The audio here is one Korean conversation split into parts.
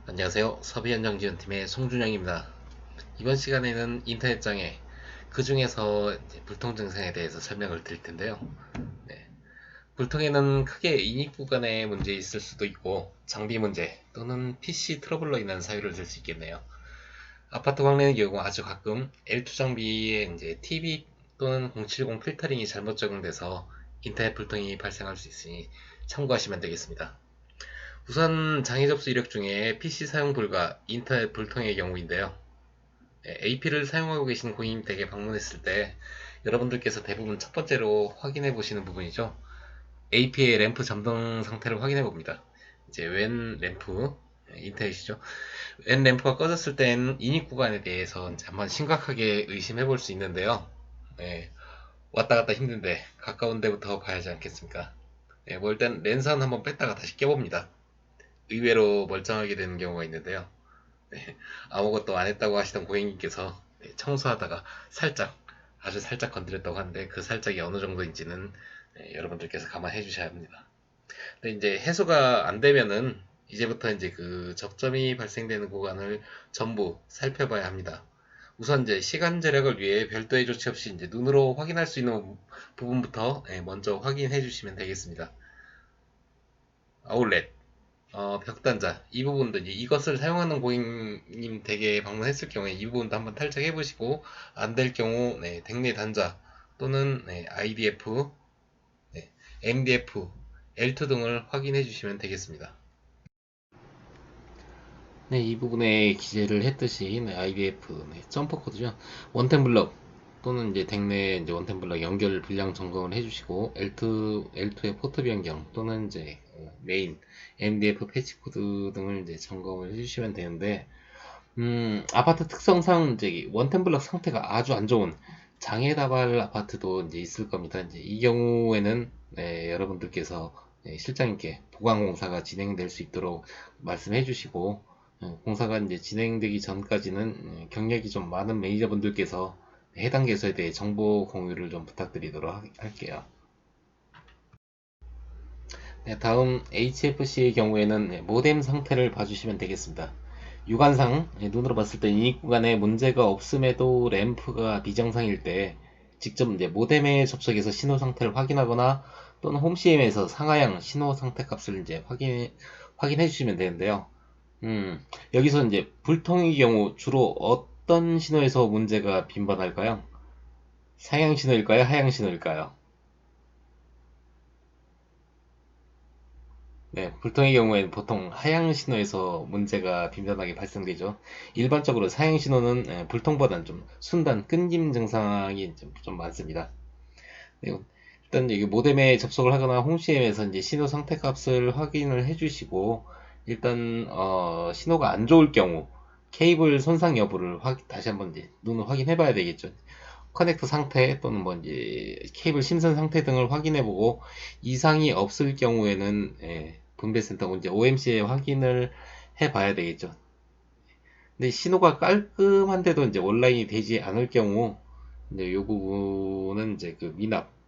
안녕하세요. 서비현장지원팀의 송준영입니다. 이번 시간에는 인터넷 장애, 그 중에서 불통 증상에 대해서 설명을 드릴 텐데요. 네. 불통에는 크게 인입 구간의 문제 있을 수도 있고, 장비 문제 또는 PC 트러블로 인한 사유를 들 수 있겠네요. 아파트 광래의 경우 아주 가끔 L2 장비에 TV 또는 070 필터링이 잘못 적용돼서 인터넷 불통이 발생할 수 있으니 참고하시면 되겠습니다. 우선 장애 접수 이력 중에 PC 사용 불가, 인터넷 불통의 경우인데요. AP를 사용하고 계신 고객님 댁에 방문했을 때 여러분들께서 대부분 첫 번째로 확인해 보시는 부분이죠. AP의 램프 잠동 상태를 확인해 봅니다. 이제 웬 램프, 인터넷이죠. 웬 램프가 꺼졌을 땐 인입 구간에 대해서 이제 한번 심각하게 의심해 볼 수 있는데요. 네, 왔다 갔다 힘든데 가까운 데부터 봐야 하지 않겠습니까? 네, 뭐 일단 랜선 한번 뺐다가 다시 껴봅니다. 의외로 멀쩡하게 되는 경우가 있는데요. 네, 아무것도 안 했다고 하시던 고객님께서 청소하다가 살짝, 아주 살짝 건드렸다고 하는데 그 살짝이 어느 정도인지는 여러분들께서 감안해 주셔야 합니다. 근데 이제 해소가 안 되면은 이제부터 이제 그 적점이 발생되는 구간을 전부 살펴봐야 합니다. 우선 이제 시간 절약을 위해 별도의 조치 없이 이제 눈으로 확인할 수 있는 부분부터 먼저 확인해 주시면 되겠습니다. 아울렛, 벽단자 이 부분도 이것을 사용하는 고객님 댁에 방문했을 경우에 이 부분도 한번 탈착해 보시고 안 될 경우 댁내 단자 또는 IDF, MDF, L2 등을 확인해 주시면 되겠습니다. 네, 이 부분에 기재를 했듯이 IDF 점퍼 코드죠. 원템 블럭 또는 이제 댁내 이제 원템 블럭 연결 불량 점검을 해주시고 L2의 포트 변경 또는 이제 메인 MDF 패치 코드 등을 이제 점검을 해주시면 되는데 아파트 특성상 이제 원템 블럭 상태가 아주 안 좋은 장애 다발 아파트도 이제 있을 겁니다. 이제 이 경우에는 여러분들께서 실장님께 보강 공사가 진행될 수 있도록 말씀해 주시고 공사가 이제 진행되기 전까지는 경력이 좀 많은 매니저분들께서 해당 개소에 대해 정보 공유를 좀 부탁드리도록 할게요. 네, 다음 HFC의 경우에는 모뎀 상태를 봐주시면 되겠습니다. 육안상 눈으로 봤을 때 인입 구간에 문제가 없음에도 램프가 비정상일 때 직접 이제 모뎀에 접속해서 신호 상태를 확인하거나 또는 홈CM에서 상하향 신호 상태 값을 이제 확인해 주시면 되는데요. 여기서 이제 불통의 경우 주로 어떤 신호에서 문제가 빈번할까요? 상향 신호일까요? 하향 신호일까요? 네, 불통의 경우에는 보통 하향 신호에서 문제가 빈번하게 발생되죠. 일반적으로 사양 신호는 불통보다는 좀 순단, 끊김 증상이 좀 많습니다. 그리고 일단 이게 모뎀에 접속을 하거나 홈CM에서 이제 신호 상태 값을 확인을 해주시고 일단 신호가 안 좋을 경우 케이블 손상 여부를 다시 한번 이제 눈으로 확인해 봐야 되겠죠. 커넥터 상태 또는 뭐 이제 케이블 심선 상태 등을 확인해 보고 이상이 없을 경우에는 분배센터 이제 OMC에 확인을 해 봐야 되겠죠. 근데 신호가 깔끔한데도 이제 온라인이 되지 않을 경우 이제 이 부분은 이제 그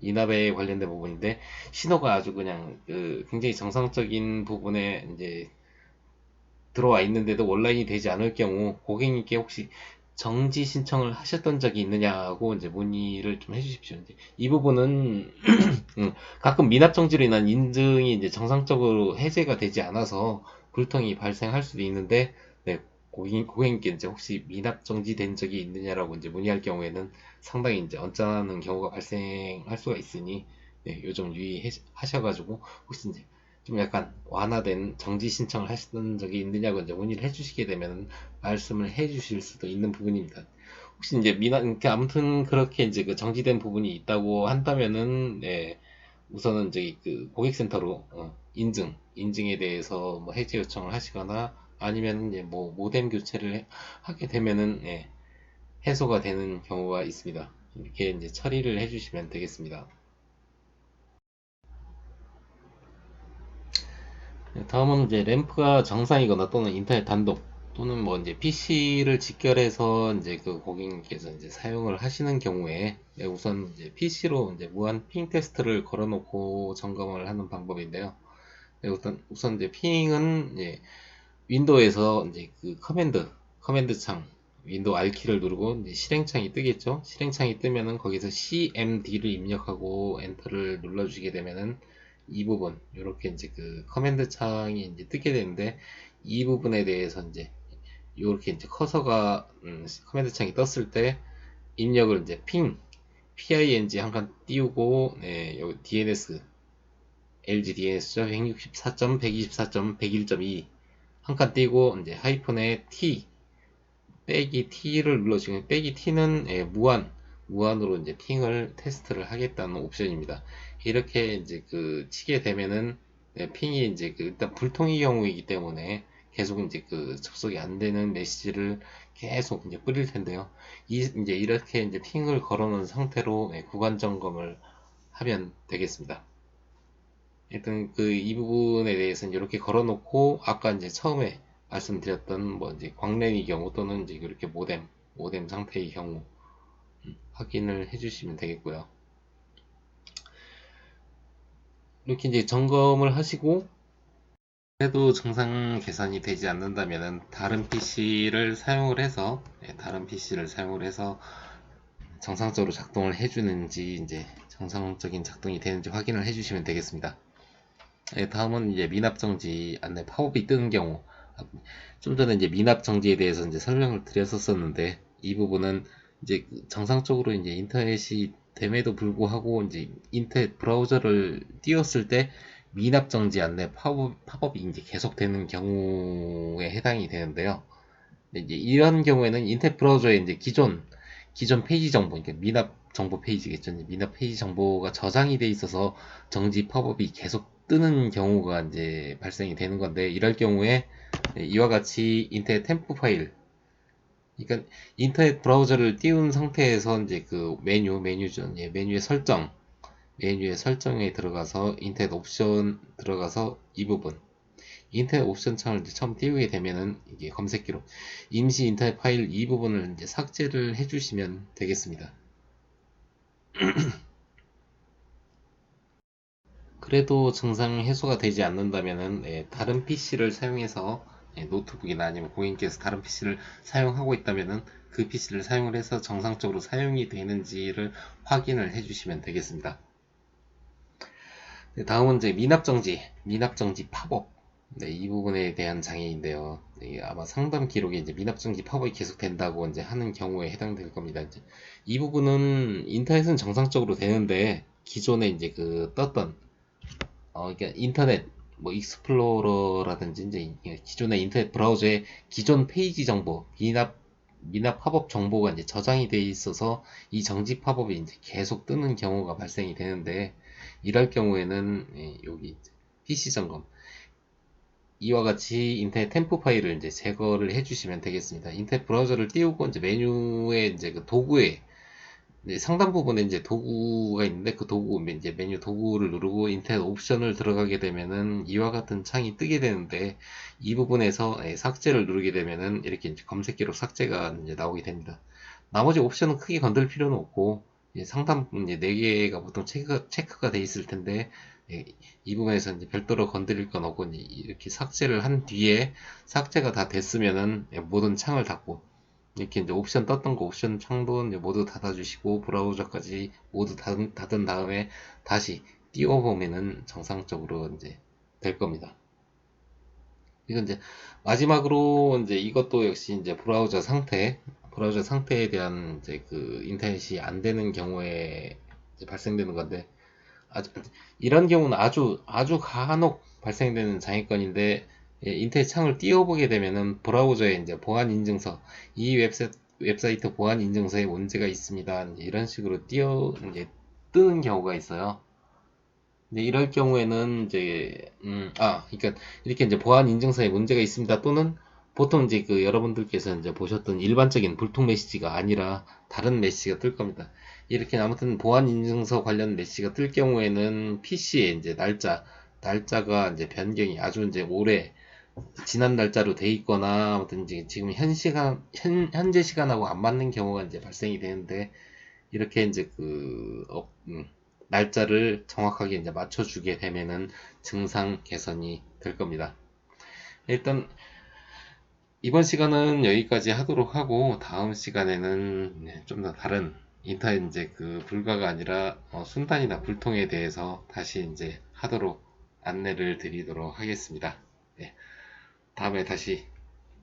미납에 관련된 부분인데 신호가 아주 그냥 그 굉장히 정상적인 부분에 이제 들어와 있는데도 온라인이 되지 않을 경우 고객님께 혹시 정지 신청을 하셨던 적이 있느냐고 이제 문의를 좀 해주십시오. 이제 이 부분은 가끔 미납 정지로 인한 인증이 이제 정상적으로 해제가 되지 않아서 불통이 발생할 수도 있는데 네, 고객님께 이제 혹시 미납 정지된 적이 있느냐라고 이제 문의할 경우에는 상당히 이제 언짢은 경우가 발생할 수가 있으니 네, 요즘 유의하셔가지고 혹시 이제 좀 약간 완화된 정지 신청을 하셨던 적이 있느냐고 이제 문의를 해주시게 되면 말씀을 해주실 수도 있는 부분입니다. 혹시 이제 아무튼 그렇게 이제 그 정지된 부분이 있다고 한다면은 네, 우선은 이제 그 고객센터로 인증에 대해서 뭐 해지 요청을 하시거나 아니면 이제 뭐 모뎀 교체를 하게 되면은 해소가 되는 경우가 있습니다. 이렇게 이제 처리를 해주시면 되겠습니다. 다음은 이제 램프가 정상이거나 또는 인터넷 단독 또는 뭐 이제 PC를 직결해서 이제 그 고객님께서 이제 사용을 하시는 경우에 우선 이제 PC로 이제 무한 핑 테스트를 걸어놓고 점검을 하는 방법인데요. 우선 이제 핑은 이제 윈도우에서 이제 그 커맨드 창, 윈도우 R키를 누르고 이제 실행창이 뜨겠죠. 실행창이 뜨면은 거기서 CMD를 입력하고 엔터를 눌러주게 되면은 이 부분, 이렇게 이제 그 커맨드 창이 이제 뜨게 되는데, 이 부분에 대해서 이제 이렇게 이제 커서가 커맨드 창이 떴을 때 입력을 이제 PING 한 칸 띄우고, 네, 여기 DNS, LG DNS죠. 164.124.101.2 한 칸 띄고 이제 하이픈에 T 빼기 T를 눌러주면, 빼기 T는 무한으로 이제 핑을 테스트를 하겠다는 옵션입니다. 이렇게 이제 그 치게 되면은 핑이 이제 그 일단 불통의 경우이기 때문에 계속 이제 그 접속이 안 되는 메시지를 계속 이제 뿌릴 텐데요. 이제 이렇게 이제 핑을 걸어 놓은 상태로 구간 점검을 하면 되겠습니다. 일단 그 이 부분에 대해서는 이렇게 걸어놓고, 아까 이제 처음에 말씀드렸던 뭐 이제 광랜의 경우 또는 이제 이렇게 모뎀 상태의 경우 확인을 해주시면 되겠고요. 이렇게 이제 점검을 하시고 그래도 정상 개선이 되지 않는다면은 다른 PC를 사용을 해서 정상적으로 작동을 해주는지, 이제 정상적인 작동이 되는지 확인을 해주시면 되겠습니다. 다음은 이제 미납 정지 안내 팝업이 뜨는 경우. 좀 전에 이제 미납 정지에 대해서 이제 설명을 드렸었는데, 이 부분은 이제 정상적으로 이제 인터넷이 됨에도 불구하고 이제 인터넷 브라우저를 띄웠을 때 미납 정지 안내 팝업이 이제 계속되는 경우에 해당이 되는데요. 이제 이런 경우에는 인터넷 브라우저에 이제 기존 페이지 정보, 그러니까 미납 정보 페이지겠죠. 미납 페이지 정보가 저장이 돼 있어서 정지 팝업이 계속 뜨는 경우가 이제 발생이 되는 건데, 이럴 경우에 이와 같이 인터넷 템프 파일, 그러니까 인터넷 브라우저를 띄운 상태에서 이제 그 메뉴죠. 예, 메뉴의 설정에 들어가서 인터넷 옵션 들어가서 이 부분, 인터넷 옵션 창을 이제 처음 띄우게 되면은 이게 검색기로 임시 인터넷 파일 이 부분을 이제 삭제를 해주시면 되겠습니다. 그래도 증상 해소가 되지 않는다면은 다른 PC를 사용해서, 노트북이나 아니면 고객님께서 다른 PC를 사용하고 있다면은 그 PC를 사용을 해서 정상적으로 사용이 되는지를 확인을 해주시면 되겠습니다. 네, 다음은 이제 미납정지 팝업. 네, 이 부분에 대한 장애인데요. 네, 아마 상담 기록에 이제 미납정지 팝업이 계속된다고 이제 하는 경우에 해당될 겁니다. 이제 이 부분은 인터넷은 정상적으로 되는데, 기존에 이제 그 떴던 그러니까 인터넷 뭐 익스플로러라든지 이제 기존의 인터넷 브라우저의 기존 페이지 정보, 미납 팝업 정보가 이제 저장이 돼 있어서 이 정지 팝업이 이제 계속 뜨는 경우가 발생이 되는데, 이럴 경우에는 여기 PC 점검, 이와 같이 인터넷 템프 파일을 이제 제거를 해주시면 되겠습니다. 인터넷 브라우저를 띄우고 이제 메뉴에 이제 그 도구에 상단 부분에 이제 도구가 있는데, 그 도구 이제 메뉴 도구를 누르고 인터넷 옵션을 들어가게 되면은 이와 같은 창이 뜨게 되는데, 이 부분에서 삭제를 누르게 되면은 이렇게 이제 검색기로 삭제가 이제 나오게 됩니다. 나머지 옵션은 크게 건들 필요는 없고, 상단 부분 이제 4개가 보통 체크가 돼 있을 텐데, 이 부분에서 이제 별도로 건드릴 건 없고, 이제 이렇게 삭제를 한 뒤에 삭제가 다 됐으면은 모든 창을 닫고, 이렇게 이제 옵션 떴던 거 옵션 창도 이제 모두 닫아주시고, 브라우저까지 모두 닫은 다음에 다시 띄워보면은 정상적으로 이제 될 겁니다. 이건 이제 마지막으로 이제 이것도 역시 이제 브라우저 상태에 대한 이제 그 인터넷이 안 되는 경우에 이제 발생되는 건데, 아주 이런 경우는 아주 간혹 발생되는 장애건인데, 인터넷 창을 띄워보게 되면은 브라우저에 이제 보안 인증서, 이 웹사이트 보안 인증서에 문제가 있습니다, 이제 이런 식으로 이제 뜨는 경우가 있어요. 근데 이럴 경우에는 이제 그러니까 이렇게 이제 보안 인증서에 문제가 있습니다, 또는 보통 이제 그 여러분들께서 이제 보셨던 일반적인 불통 메시지가 아니라 다른 메시지가 뜰 겁니다. 이렇게 아무튼 보안 인증서 관련 메시지가 뜰 경우에는 PC에 이제 날짜가 이제 변경이 아주 이제 오래 지난 날짜로 돼 있거나, 아무튼 이제 지금 현재 시간하고 안 맞는 경우가 이제 발생이 되는데, 이렇게 이제 날짜를 정확하게 이제 맞춰주게 되면은 증상 개선이 될 겁니다. 일단 이번 시간은 여기까지 하도록 하고 다음 시간에는 좀 더 다른 인터넷 이제 그 불가가 아니라 순단이나 불통에 대해서 다시 이제 하도록 안내를 드리도록 하겠습니다. 네, 다음에 다시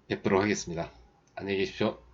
뵙도록 하겠습니다. 안녕히 계십시오.